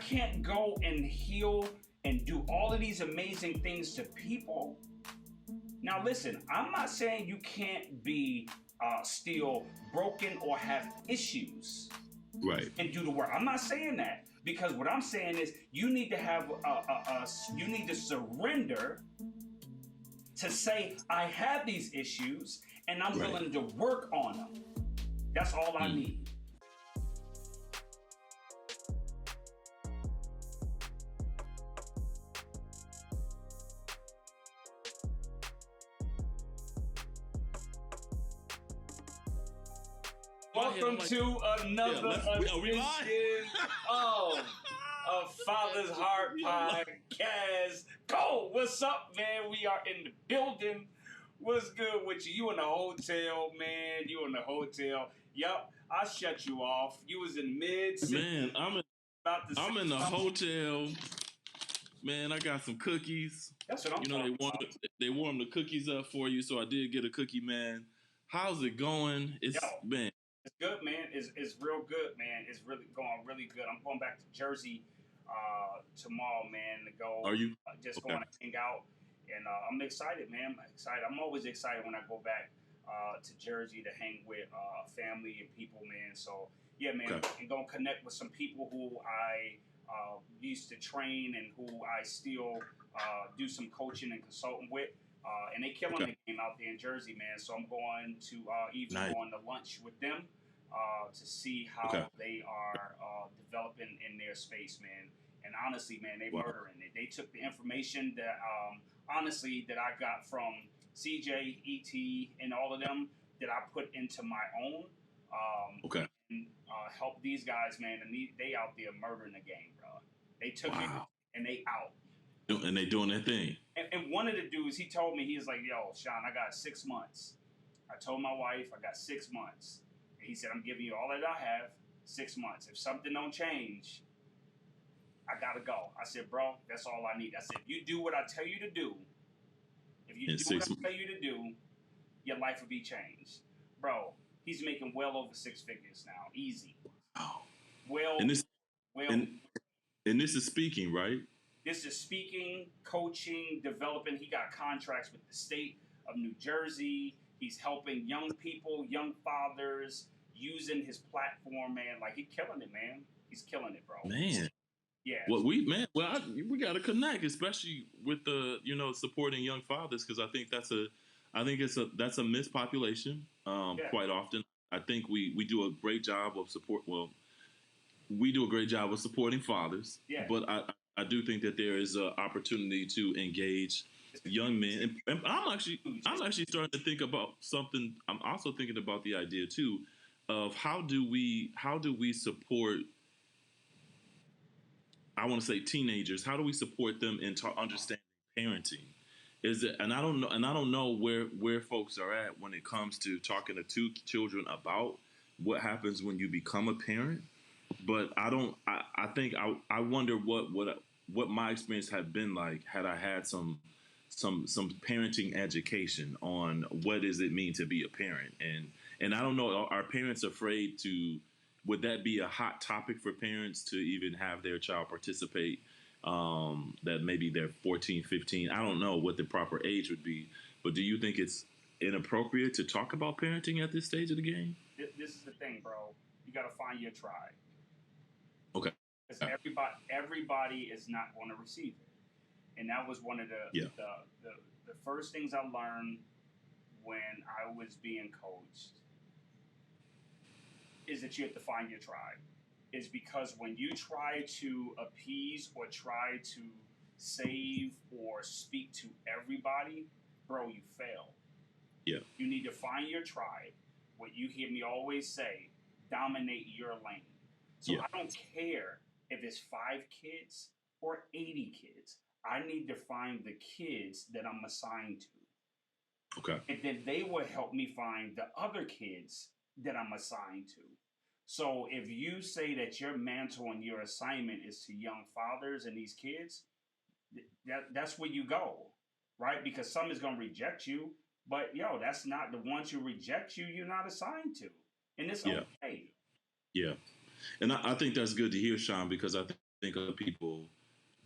can't go and heal and do all of these amazing things to people. Now, listen, I'm not saying you can't be still broken or have issues Right. and do the work. I'm not saying that, because what I'm saying is you need to have you need to surrender to say I have these issues and I'm Right. willing to work on them. That's all I need. Welcome to another edition of Father's Heart Podcast. Cole, what's up, man? We are in the building. What's good with you? You in the hotel, man? You in the hotel? Yup, I shut you off. You was in mid. Man, I'm in the hotel. Man, I got some cookies. That's what I'm talking about. They warmed the cookies up for you, so I did get a cookie, man. How's it going? Man. It's good, man. It's real good, man. It's really going really good. I'm going back to Jersey tomorrow, man, to go. Are you? Going to hang out. And I'm excited, man. I'm excited. I'm always excited when I go back to Jersey to hang with family and people, man. So, yeah, man. Okay. I'm going to connect with some people who I used to train and who I still do some coaching and consulting with. And they killing the game out there in Jersey, man. So I'm going to going to lunch with them to see how they are developing in their space, man. And honestly, man, they murdering it. They took the information that that I got from CJ, ET, and all of them that I put into my own. And help these guys, man. And they out there murdering the game, bro. They took it and they out. And they doing their thing. And one of the dudes, he told me, he was like, yo, Shon, I got 6 months. I told my wife, I got 6 months. And he said, I'm giving you all that I have, 6 months. If something don't change, I got to go. I said, bro, that's all I need. I said, if you do what I tell you to do, your life will be changed. Bro, he's making well over 6 figures now. Easy. Oh. And this is speaking, right? This is speaking, coaching, developing. He got contracts with the state of New Jersey. He's helping young people, young fathers, using his platform, man. Like, he's killing it, man. He's killing it, bro. Man. Yeah. We got to connect, especially with the, supporting young fathers, because I think that's a missed population quite often. I think we do a great job of we do a great job of supporting fathers, but I do think that there is an opportunity to engage young men, and I'm actually starting to think about something. I'm also thinking about the idea too of how do we support. I want to say teenagers. How do we support them in understanding parenting? And I don't know where folks are at when it comes to talking to two children about what happens when you become a parent. But I think I wonder what my experience had been like had I had some parenting education on what does it mean to be a parent. And I don't know, are parents afraid to, would that be a hot topic for parents to even have their child participate, that maybe they're 14, 15, I don't know what the proper age would be, but do you think it's inappropriate to talk about parenting at this stage of the game? This is the thing, bro. You got to find your tribe. Okay. Because everybody is not going to receive it. And that was one of the first things I learned when I was being coached is that you have to find your tribe. Is because when you try to appease or try to save or speak to everybody, bro, you fail. Yeah. You need to find your tribe. What you hear me always say, dominate your lane. So I don't care if it's 5 kids or 80 kids. I need to find the kids that I'm assigned to. Okay. And then they will help me find the other kids that I'm assigned to. So if you say that your mantle and your assignment is to young fathers and these kids, that's where you go, right? Because some is going to reject you, but that's not the ones who reject you, you're not assigned to. And it's okay. Yeah. And I think that's good to hear, Shon, because I think other people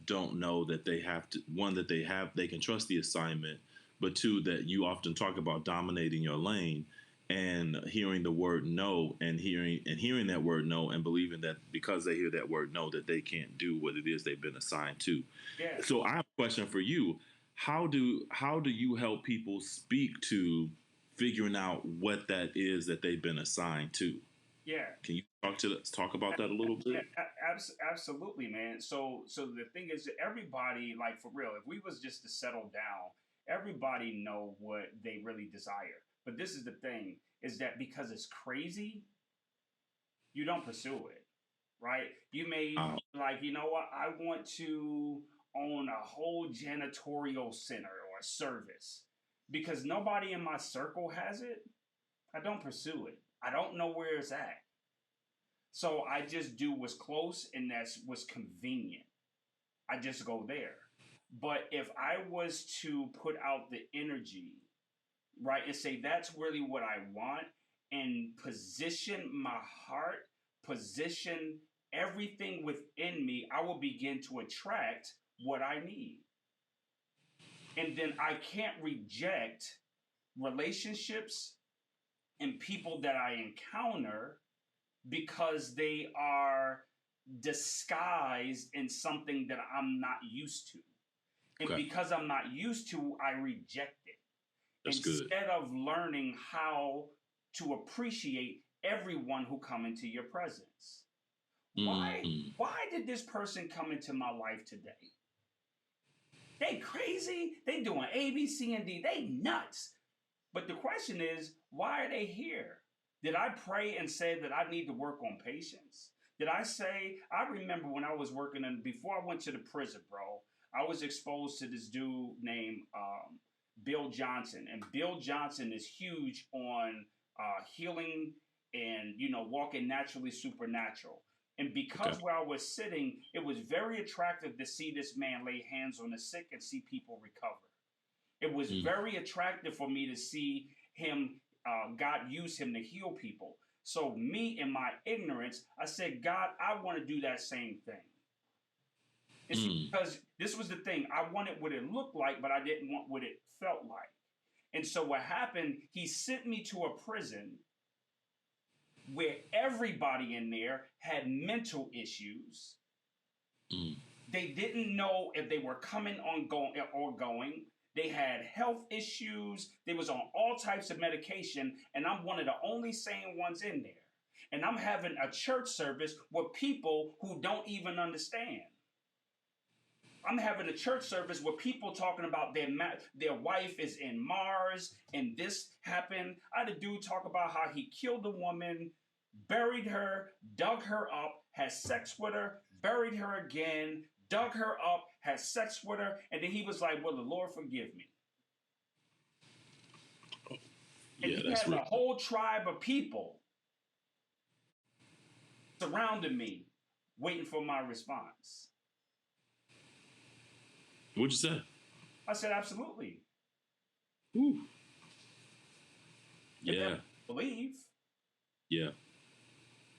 don't know that they have to, one, that they can trust the assignment, but two, that you often talk about dominating your lane and hearing the word no, and hearing that word no, and believing that because they hear that word no, that they can't do what it is they've been assigned to. Yeah. So I have a question for you. How do you help people speak to figuring out what that is that they've been assigned to? Yeah. Can you talk about that a little bit? Absolutely, man. So the thing is, everybody, like for real, if we was just to settle down, everybody know what they really desire. But this is the thing: is that because it's crazy, you don't pursue it, right? You may like, you know what? I want to own a whole janitorial center or service because nobody in my circle has it. I don't pursue it. I don't know where it's at. So I just do what's close and that's what's convenient. I just go there. But if I was to put out the energy, right, and say that's really what I want and position my heart, position everything within me, I will begin to attract what I need. And then I can't reject relationships and people that I encounter because they are disguised in something that I'm not used to. And because I'm not used to, I reject it. That's instead good. of learning how to appreciate everyone who come into your presence. Why did this person come into my life today? They crazy. They doing A, B, C, and D. They nuts. But the question is, why are they here? Did I pray and say that I need to work on patience? Did I say, I remember when I was working before I went to the prison, bro, I was exposed to this dude named Bill Johnson. And Bill Johnson is huge on healing and, walking naturally supernatural. And because where I was sitting, it was very attractive to see this man lay hands on the sick and see people recover. It was very attractive for me to see him, God use him to heal people. So me, in my ignorance, I said, God, I want to do that same thing. It's because this was the thing. I wanted what it looked like, but I didn't want what it felt like. And so what happened, he sent me to a prison where everybody in there had mental issues. They didn't know if they were coming on going. They had health issues. They was on all types of medication. And I'm one of the only sane ones in there. And I'm having a church service with people who don't even understand. I'm having a church service with people talking about their wife is in Mars and this happened. I had a dude talk about how he killed a woman, buried her, dug her up, had sex with her, buried her again, dug her up, had sex with her, and then he was like, well, the Lord forgive me. And he has a whole tribe of people surrounding me, waiting for my response. What'd you say? I said, absolutely. Ooh. If that's what you believe. Yeah.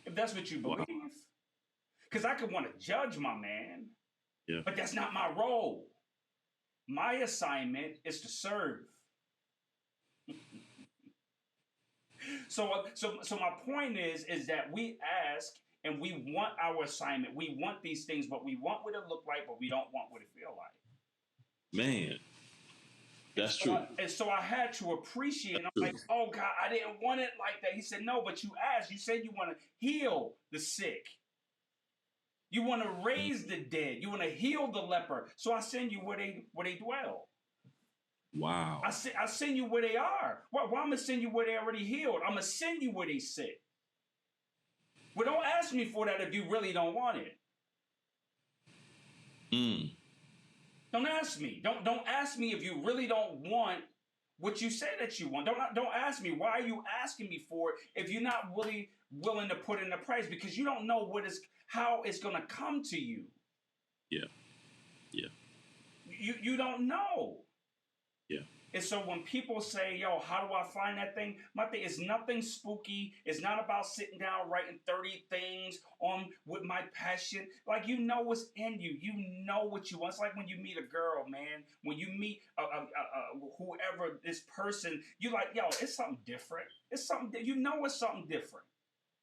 If that's what you believe. Because I could want to judge my man. Yeah. But that's not my role. My assignment is to serve. So my point is that we ask and we want our assignment. We want these things, but we want what it look like, but we don't want what it feel like. Man, that's true. And so I had to appreciate. I'm like, oh God, I didn't want it like that. He said, no, but you asked. You said you want to heal the sick. You want to raise the dead. You want to heal the leper. So I send you where they dwell. Wow. I send you where they are. Why I'm going to send you where they already healed? I'm going to send you where they sick. Well, don't ask me for that if you really don't want it. Don't ask me. Don't ask me if you really don't want what you say that you want. Don't ask me, why are you asking me for it if you're not really willing to put in the price, because you don't know how it's going to come to you. Yeah. Yeah. You don't know. Yeah. And so when people say, yo, how do I find that thing? My thing is nothing spooky. It's not about sitting down writing 30 things on with my passion. Like, you know what's in you. You know what you want. It's like when you meet a girl, man. When you meet whoever, this person, you like, yo, it's something different. It's something, you know it's something different.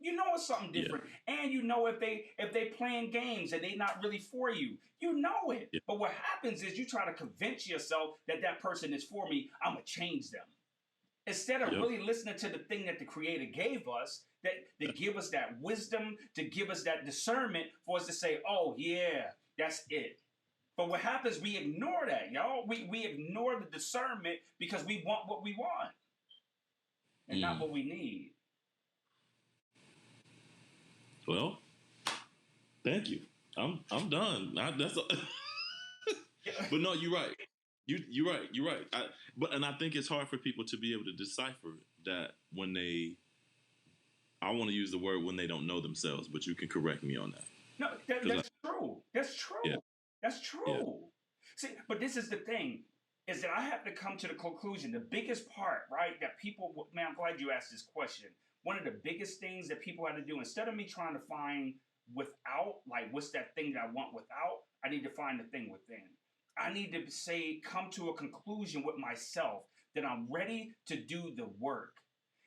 You know it's something different, and you know if they playing games and they not really for you, you know it. Yeah. But what happens is you try to convince yourself that that person is for me. I'm gonna change them instead of really listening to the thing that the Creator gave us. That give us that wisdom, to give us that discernment for us to say, oh yeah, that's it. But what happens? We ignore that, y'all. We ignore the discernment because we want what we want and not what we need. Well, thank you. I'm done. But no, you're right. You're right. You're right. And I think it's hard for people to be able to decipher that when they. I want to use the word when they don't know themselves, but you can correct me on that. No, that's true. That's true. Yeah. That's true. Yeah. See, but this is the thing, is that I have to come to the conclusion. The biggest part, right, that people, man, I'm glad you asked this question. One of the biggest things that people have to do, instead of me trying to find without, like, what's that thing that I want without, I need to find the thing within. I need to come to a conclusion with myself that I'm ready to do the work.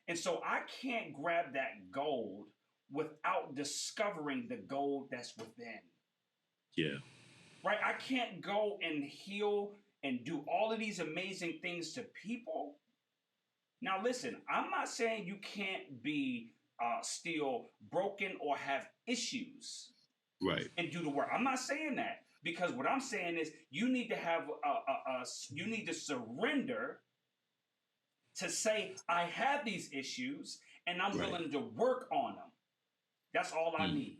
And so I can't grab that gold without discovering the gold that's within. Yeah. Right? I can't go and heal and do all of these amazing things to people. Now, listen, I'm not saying you can't be still broken or have issues, right, and do the work. I'm not saying that, because what I'm saying is you need to have you need to surrender to say, I have these issues and I'm willing to work on them. That's all I need.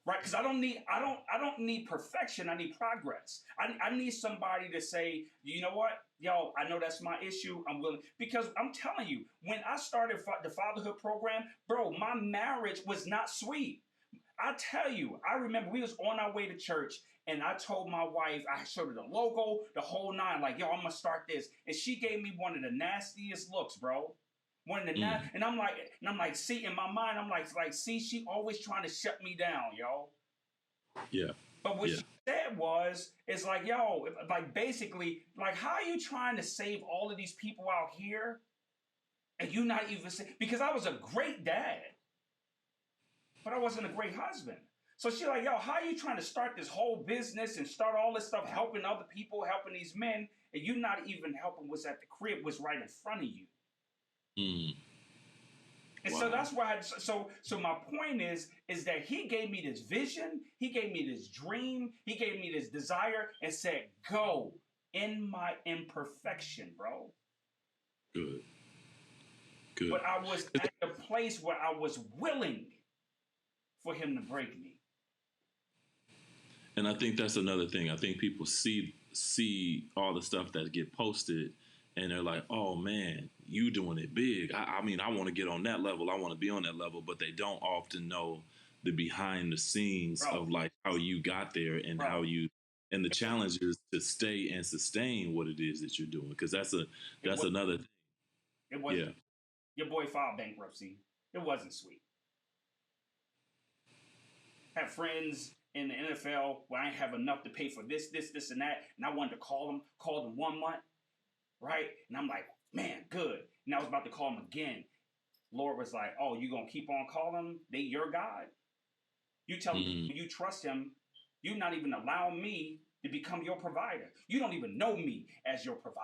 Right? Because I don't need perfection. I need progress. I need somebody to say, you know what? Yo, I know that's my issue. I'm willing. Because I'm telling you, when I started the fatherhood program, bro, my marriage was not sweet. I tell you, I remember we was on our way to church, and I told my wife, I showed her the logo, the whole nine, like, yo, I'm gonna start this. And she gave me one of the nastiest looks, bro. One of the and I'm like, see, in my mind, I'm like, see, she always trying to shut me down, yo. Yeah. But what she said is like, yo, like, basically, like, how are you trying to save all of these people out here, and you not even because I was a great dad, but I wasn't a great husband. So she's like, yo, how are you trying to start this whole business and start all this stuff, helping other people, helping these men, and you not even helping what's at the crib, what's right in front of you? And so that's why. So my point is that he gave me this vision, he gave me this dream, he gave me this desire, and said, go in my imperfection, bro. Good. But I was at the place where I was willing for him to break me. And I think that's another thing. I think people see all the stuff that get posted, and they're like, oh man, you doing it big. I mean, I want to get on that level. I want to be on that level, but they don't often know the behind the scenes of like how you got there and how you, and the challenge is to stay and sustain what it is that you're doing. Because that's another thing. It wasn't. Your boy filed bankruptcy. It wasn't sweet. Had friends in the NFL where I didn't have enough to pay for this, and that, and I wanted to call them 1 month, right? And I'm like, man, good. And I was about to call them again. Lord was like, oh, you gonna keep on calling them? They your God. You tell them you trust him. You not even allow me to become your provider. You don't even know me as your provider.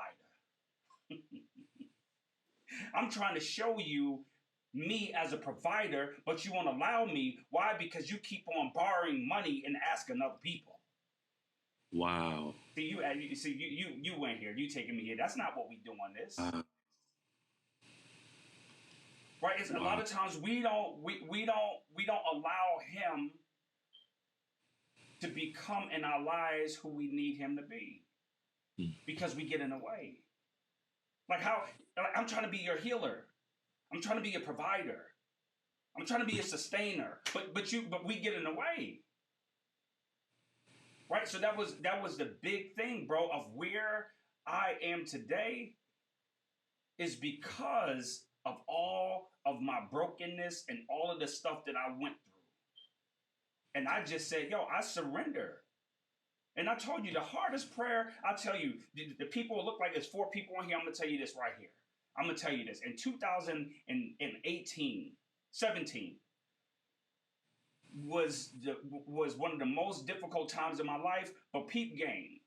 I'm trying to show you me as a provider, but you won't allow me. Why? Because you keep on borrowing money and asking other people. Wow. See, you went here. You taking me here. That's not what we do on this. Right? It's a lot of times we don't allow him to become in our lives who we need him to be, because we get in the way. Like I'm trying to be your healer. I'm trying to be a provider. I'm trying to be a sustainer. But we get in the way. Right? So that was the big thing, bro, of where I am today. is because of all of my brokenness and all of the stuff that I went through. And I just said, yo, I surrender. And I told you the hardest prayer, I'll tell you, the people look like there's 4 people on here. I'm going to tell you this right here. I'm going to tell you this. In 2018, 17 was one of the most difficult times in my life. But peep game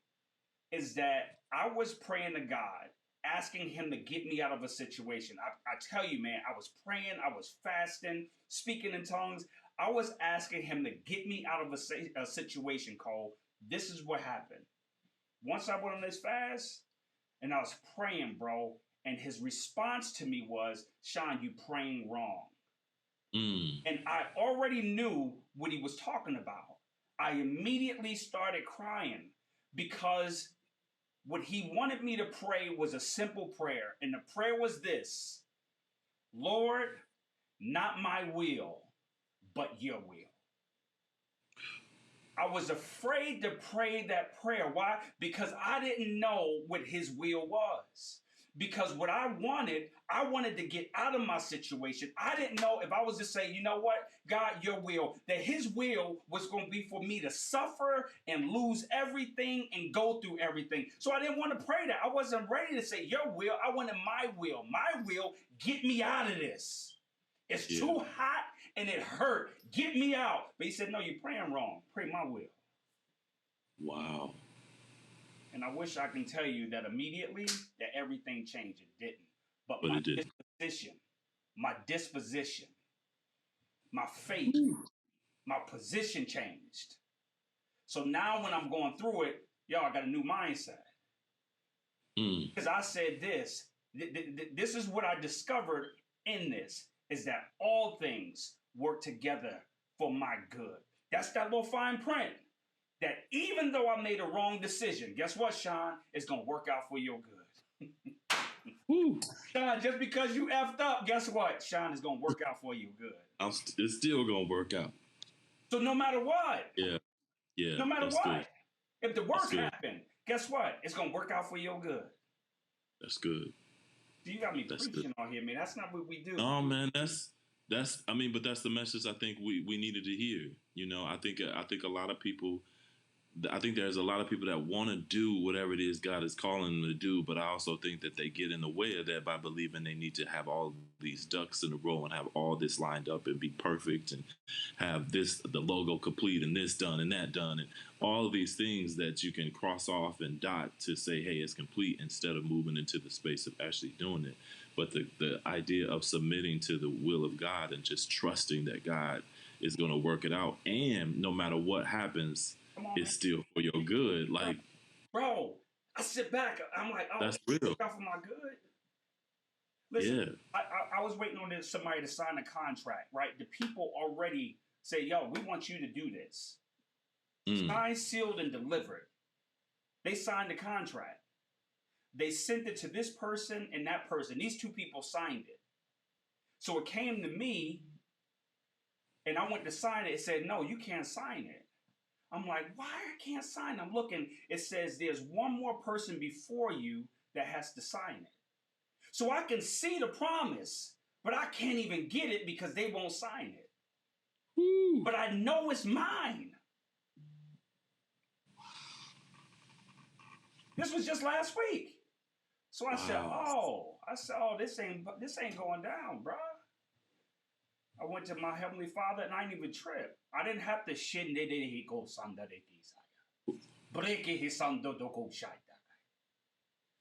is that I was praying to God, asking him to get me out of a situation. I tell you, man, I was praying, I was fasting, speaking in tongues. I was asking him to get me out of a situation, Cole. This is what happened. Once I went on this fast and I was praying, bro, and his response to me was, Shon, you praying wrong. And I already knew what he was talking about. I immediately started crying because what he wanted me to pray was a simple prayer. And the prayer was this: Lord, not my will, but your will. I was afraid to pray that prayer. Why? Because I didn't know what his will was. Because what I wanted to get out of my situation. I didn't know if I was to say, you know what, God, your will, that his will was going to be for me to suffer and lose everything and go through everything. So I didn't want to pray that. I wasn't ready to say your will. I wanted my will. My will, get me out of this. It's too hot and it hurt. Get me out. But he said, no, you're praying wrong. Pray my will. Wow. And I wish I can tell you that immediately that everything changed. It didn't. But it didn't. My disposition, my faith, my position changed. So now when I'm going through it, I got a new mindset. Because I said this. This is what I discovered in this, is that all things work together for my good. That's that little fine print. That even though I made a wrong decision, guess what, Shon? It's going to work out for your good. Shon, just because you effed up, guess what? Shon, is going to work out for you good. It's still going to work out. So no matter what. Yeah. No matter what. Good. If the worst happened, guess what? It's going to work out for your good. That's good. So you got me preaching on here, man. That's not what we do. No, man, that's but that's the message I think we needed to hear. I think a lot of people, I think there's a lot of people that want to do whatever it is God is calling them to do, but I also think that they get in the way of that by believing they need to have all these ducks in a row and have all this lined up and be perfect and have the logo complete and this done and that done and all of these things that you can cross off and dot to say, hey, it's complete, instead of moving into the space of actually doing it. But the idea of submitting to the will of God and just trusting that God is going to work it out, and no matter what happens, it's still for your good. Like, bro, I sit back. I'm like, oh, that's real. Out for my good. Listen, I was waiting on somebody to sign a contract, right? The people already say, yo, we want you to do this. Signed, sealed, and delivered. They signed the contract. They sent it to this person and that person. These 2 people signed it. So it came to me, and I went to sign it. It said, no, you can't sign it. I'm like, why I can't sign it? I'm looking. It says there's one more person before you that has to sign it. So I can see the promise, but I can't even get it because they won't sign it. Woo. But I know it's mine. This was just last week. So I said, this ain't going down, bro. I went to my Heavenly Father and I didn't even trip. I didn't have to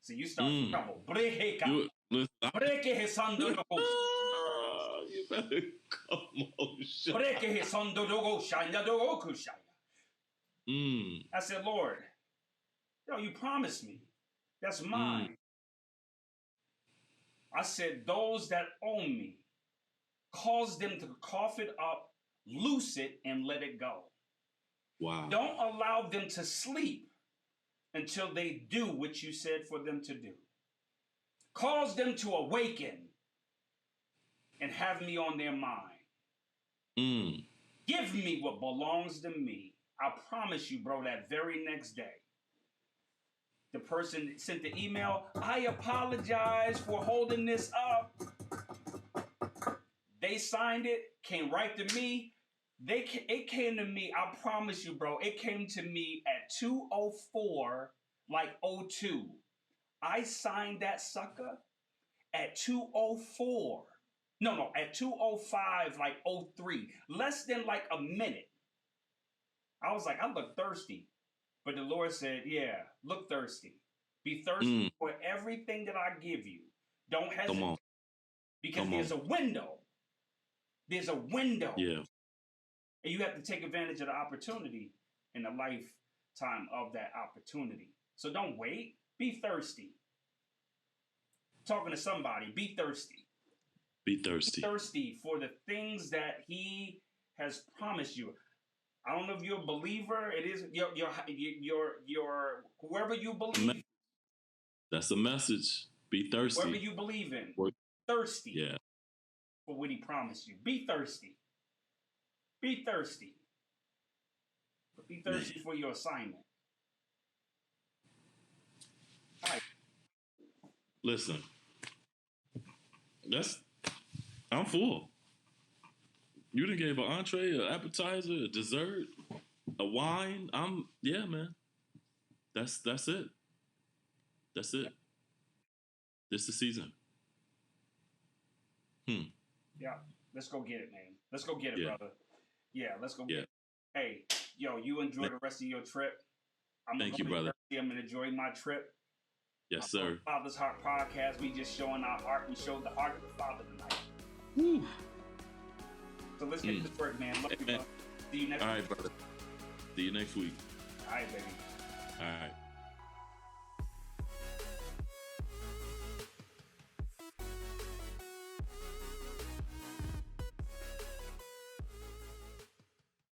so you start trouble. You better come on. I said, Lord, you promised me. That's mine. I said, those that own me, cause them to cough it up, loose it, and let it go. Wow. Don't allow them to sleep until they do what you said for them to do. Cause them to awaken and have me on their mind. Give me what belongs to me. I promise you, bro, that very next day, The person sent the email, I apologize for holding this up. They signed it, came right to me. It came to me, I promise you, bro, it came to me at 2:04, like 02. I signed that sucker at 2:04. No, at 2:05, like 03. Less than like a minute. I was like, I look thirsty. But the Lord said, yeah, look thirsty. Be thirsty for everything that I give you. Don't hesitate. Come on. Because there's a window. There's a window. Yeah. And you have to take advantage of the opportunity in the lifetime of that opportunity. So don't wait. Be thirsty. Talking to somebody, be thirsty. Be thirsty. Be thirsty for the things that He has promised you. I don't know if you're a believer. It is your whoever you believe. That's a message. Be thirsty. Whoever you believe in. Thirsty. Yeah. For what He promised you. Be thirsty. Be thirsty. But be thirsty for your assignment. All right. Listen. I'm full. You done gave an entree, an appetizer, a dessert, a wine. Yeah, man. That's it. That's it. This is the season. Yeah. Let's go get it, man. Let's go get it, brother. Yeah, let's go get it. Hey, yo, you enjoy the rest of your trip. Thank you, brother. I'm going to enjoy my trip. Yes, sir. Father's Heart Podcast. We just showing our heart. We showed the heart of the Father tonight. Woo. So let's get this work, man. Love you, brother. See you next week. All right, brother. See you next week. All right, baby. All right.